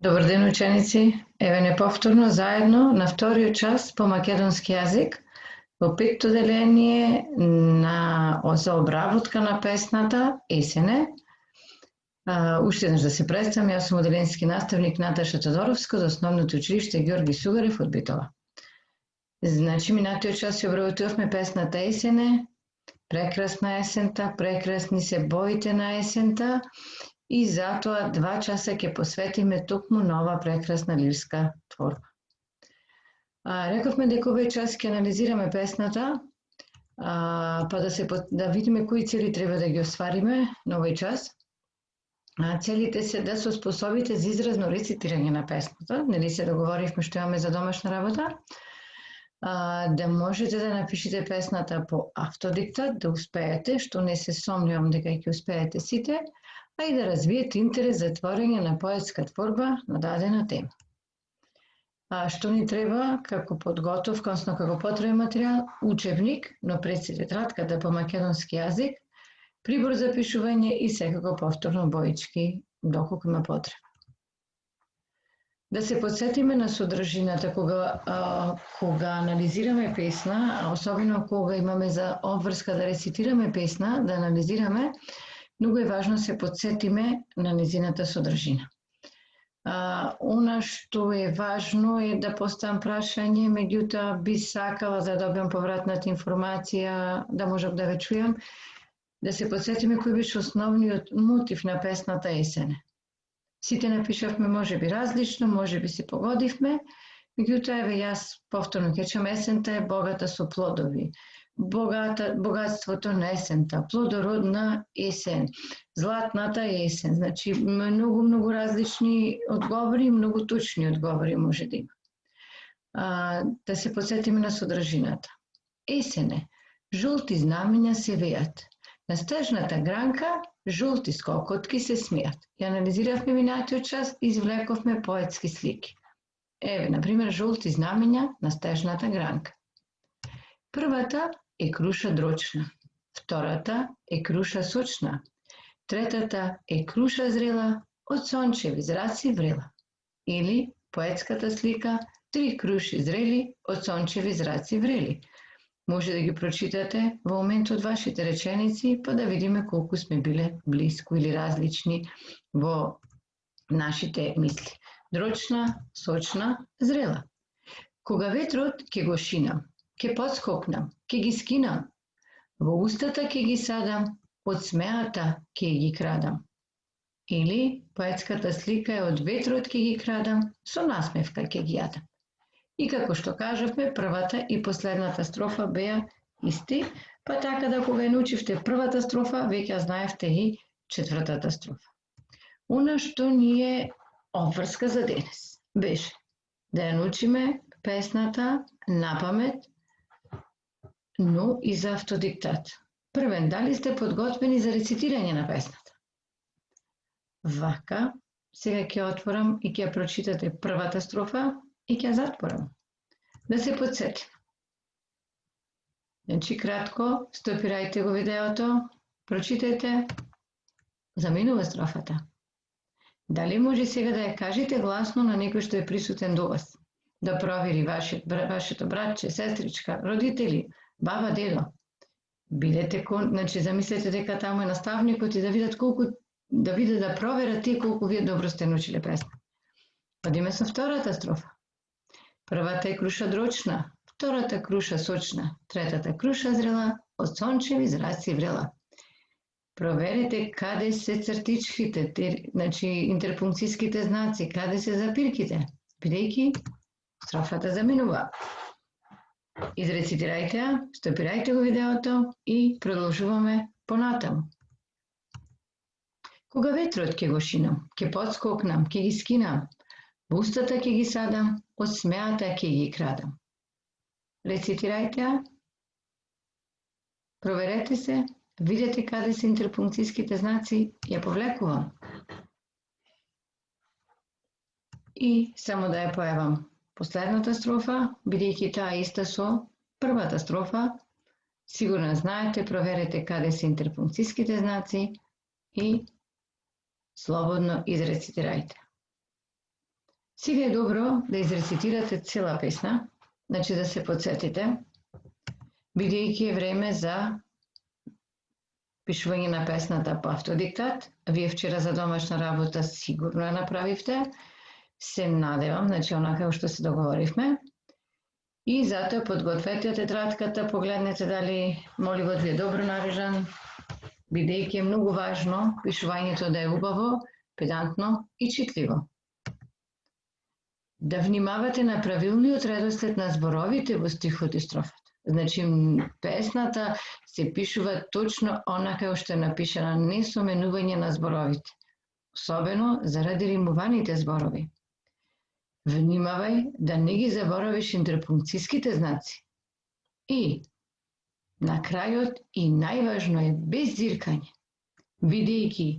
Добар ден, ученици! Еве не повторно заедно на вториот час по македонски јазик во петто деление за обработка на песната Есене. Уште еднаш да се представам, јас сум оделенски наставник Наташа Тодоровска од Основното училиште Георги Сугарев од Битола. Значи, минатиот час ја обработувавме песната Есене, прекрасна есента, прекрасни се боите на есента, и затоа 2 часа ќе посветиме токму на ова прекрасна лирска творба. Рековме дека овој час ќе анализираме песната, па да видиме кои цели треба да ги оствариме на овој час. Целите се да се способите за изразно рецитирање на песната, нели се договоривме што имаме за домашна работа, да можете да напишете песната по автодиктат, да успеете, што не се сомневам дека ќе успеете сите, а и да развиете интерес за творење на поетска творба на дадена тема. Што ни треба како подготовка, односно како потребен материјал? Учебник, но пред се тетрадката по македонски јазик, прибор за пишување и секако повторно боички, доколку има потреба. Да се подсетиме на содржината кога анализираме песна, особено кога имаме за обврска да рецитираме песна, да анализираме, многу е важно се подсетиме на незината содржина. Она што е важно е да поставам прашање, меѓутоа би сакала да добиам повратната информација, да можам да ве чујам, да се подсетиме кој беше основниот мотив на песната Есене. Сите напишавме можеби различно, можеби се погодивме, меѓутоа еве јас повторно кечам, есента е богата со плодови. Богатството на есента, плодородна есен, златната есен, значи многу различни одговори, многу точни одговори може да има. Да се подсетиме на содржината. Есене, жолти знамења се веат, на стежната гранка жолти скокотки се смеат. И анализиравме минатиот час и извлековме поетски слики. Еве, например, жолти знамења на стежната гранка. Првата е круша дрочна, втората е круша сочна, третата е круша зрела, од сончеви зраци врела. Или поетската слика три круши зрели, од сончеви зраци врели. Може да ги прочитате во момент од вашите реченици, па да видиме колку сме биле блиску или различни во нашите мисли. Дрочна, сочна, зрела. Кога ветрот ќе го шинам, ќе подскокнам, ќе ги скинам, во устата ќе ги садам, од смеата ќе ги крадам. Или поетската слика е од ветрот ќе ги крадам, со насмевка ќе ги јадам. И како што кажавме, првата и последната строфа беа исти, па така да кога ја научивте првата строфа, веќе ја знаевте и четвртата строфа. Она што ни е обврска за денес беше да ја научиме песната напамет, но и за автодиктат. Првен, дали сте подготвени за рецитирање на песната? Вака, сега ќе отворам и ќе прочитате првата строфа и ќе затворам. Да се подсетим. Значи, кратко, стопирајте го видеото, прочитайте, заминува строфата. Дали може сега да ја кажете гласно на некој што е присутен до вас? Да провери вашето братче, сестричка, родители, баба, дедо. Бидете, значи, замислете дека таму е наставникот и да видат да проверат тие колку вие добро сте научиле песна. Одиме со втората строфа. Првата е круша дрочна, втората круша сочна, третата круша зрела, од сончеви зраци врела. Проверете каде се цртичките, значи интерпункцијските знаци, каде се запирките, бидејќи строфата заминува. Изрецитирајте ја, стопирајте го видеото и продолжуваме понатаму. Кога ветрот ќе го шинам, ќе подскокнам, ќе ги скинам, во устата ќе ги садам, од смеата ќе ги крадам. Рецитирајте ја, проверете се, видете каде се интерпункцијските знаци, ја повлекувам. И само да ја појавам последната строфа, бидејќи таа иста со првата строфа, сигурно знаете, проверете каде се интерпункцијските знаци и слободно изрецитирајте. Сега е добро да изрецитирате цела песна, значи да се подсетите, бидејќи е време за пишување на песната по автодиктат. Вие вчера за домашна работа сигурно ја направивте. Се надевам, значи онака што се договоривме. И затоа подгответе тетрадката, погледнете дали моливот ви е добро нарежан, бидејќи е многу важно пишувањето да е убаво, педантно и читливо. Да внимавате на правилниот редослед на зборовите во стихот и строфата. Значи, песната се пишува точно онака што е напишана, не со менување на зборовите, особено заради римуваните зборови. Внимавај да не ги заборавиш интерпункцијските знаци. И, на крајот, и најважно е без зиркање, бидејќи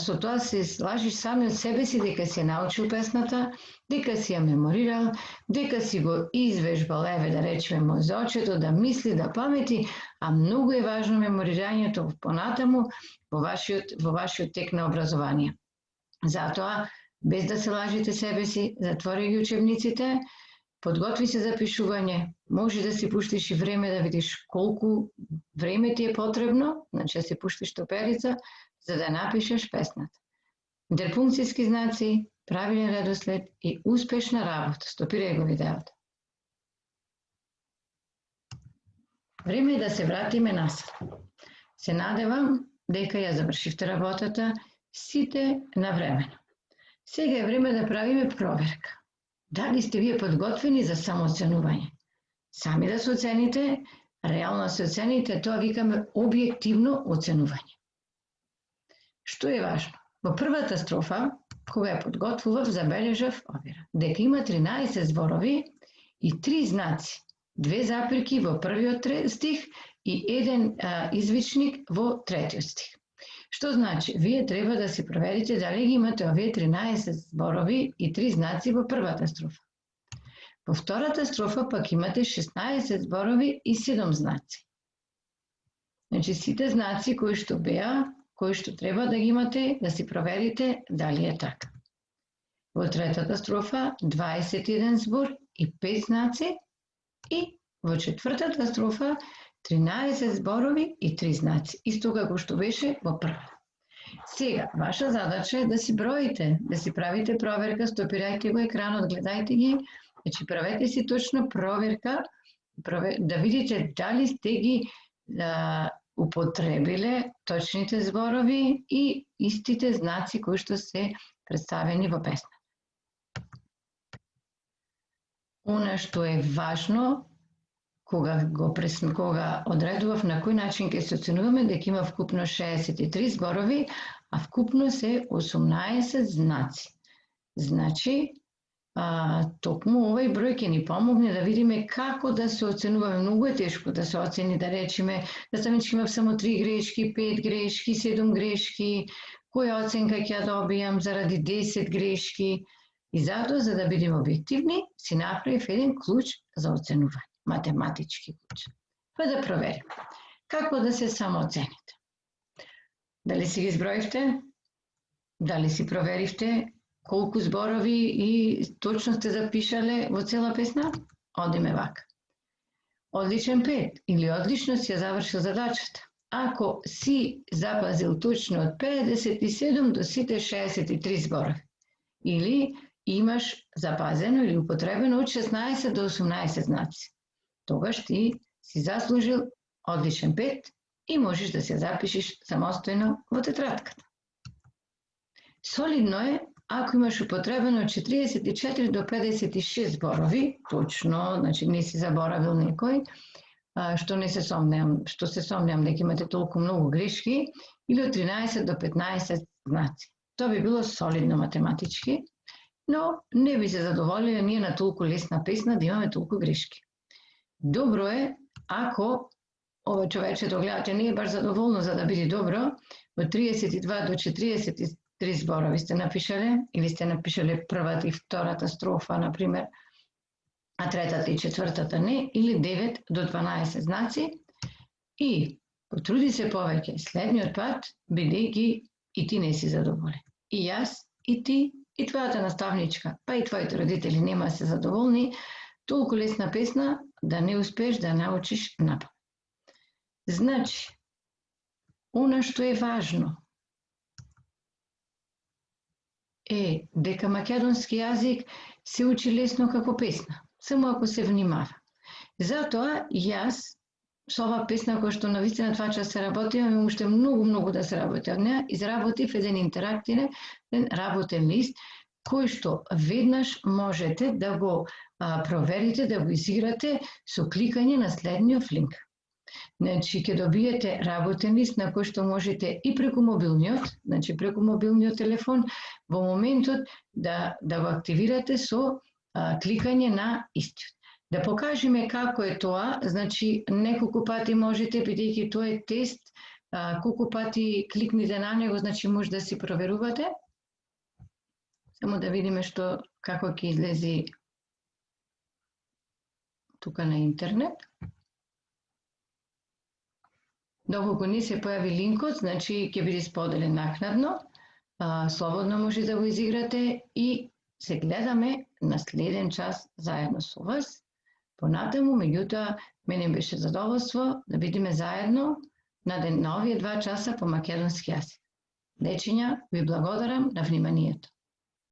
со тоа се лажиш сами од себе си дека си научил песната, дека си ја меморирал, дека си го извежбал, еве да речеме мозочето, да мисли, да памети, а многу е важно меморирањето понатаму во вашиот тек на образование. Затоа, без да се лажите себе си, затвори ги учебниците, подготви се за пишување, може да си пуштиш и време да видиш колку време ти е потребно, значи да си пуштиш топерица, за да напишеш песната. Интерпункцијски знаци, правилен редослед и успешна работа. Стопирај го видеото. Време е да се вратиме насад. Се надевам дека ја завршивте работата сите навремено. Сега е време да правиме проверка. Дали сте вие подготвени за самооценување? Сами да се оцените, реално се оцените, тоа викаме објективно оценување. Што е важно? Во првата строфа, кога ја подготвував, забележав дека има 13 зборови и 3 знаци, 2 запирки во првиот стих и 1 извичник во третиот стих. Што значи? Вие треба да си проверите дали ги имате овие 13 зборови и 3 знаци во првата строфа. Во втората строфа пак имате 16 зборови и 7 знаци. Значи сите знаци кои што беа, кои што треба да ги имате, да си проверите дали е така. Во третата строфа 21 збор и 5 знаци и во четвртата строфа 13 зборови и 3 знаци, исто како што беше во прва. Сега, ваша задача е да си броите, да си правите проверка, стопирајте го екранот, гледајте ги, значи правете си точно проверка, да видите дали сте ги употребиле точните зборови и истите знаци кои што се представени во песна. Она што е важно, кога одредував на кој начин ќе се оценуваме, дека има вкупно 63 зборови, а вкупно се 18 знаци. Значи, токму овој број ќе ни помогне да видиме како да се оценуваме. Многу е тешко да се оцени, да речеме, да самички имав само 3 грешки, 5 грешки, 7 грешки, која оценка ќе ја добијам заради 10 грешки. И затоа, за да бидеме објективни, си направив еден клуч за оценување, математички клуч. Па да проверим. Како да се самооцените? Дали си ги изброивте? Дали си проверивте колку зборови и точно сте запишале во цела песна? Одиме вака. Одличен 5 или одлично си ја завршил задачата. Ако си запазил точно од 57 до сите 63 зборови. Или имаш запазено или употребено од 16 до 18 знаци. Тогаш ти си заслужил одличен 5 и можеш да се запишеш самостојно во тетрадката. Солидно е ако имаш употребено од 44 до 56 зборови, точно, значи не си заборавил некој, што се сомневам дека имате толку многу грешки, или од 13 до 15 знаци. Тоа би било солидно математички, но не би се задоволиле ние на толку лесна песна да имаме толку грешки. Добро е ако ова човечето гледате не е баш задоволно за да биде добро, од 32 до 43 зборови сте напишале, или сте напишале првата и втората строфа, например, а третата и четвртата не, или 9 до 12 знаци, и потруди се повеќе следниот пат, бидејќи и ти не си задоволен. И јас, и ти, и твојата наставничка, па и твоите родители нема да се задоволни, толку лесна песна да не успееш да научиш напамет. Значи, она што е важно е дека македонски јазик се учи лесно како песна, само ако се внимава. Затоа јас со оваа песна која што навистина това час се работи, имаме уште многу да се работи од неа, изработив еден интерактивен работен лист кој што веднаш можете да го проверите, да го изиграте со кликање на следниот линк. Значи, ќе добиете работен лист на кој што можете и преку мобилниот, значи преку мобилниот телефон, во моментот да го активирате со кликање на истиот. Да покажеме како е тоа, значи неколку пати можете, бидејќи тоа е тест, колку пати кликните на него, значи може да си проверувате. Само да видиме како ќе излези тука на интернет. Доколку не се појави линкот, значи ќе биде споделен накнадно, слободно може да го изиграте и се гледаме на следен час заедно со вас. Понатаму, меѓутоа, мене беше задоволство да видиме заедно на овие 2 часа по македонски јазик. Дечиња, ви благодарам на вниманието.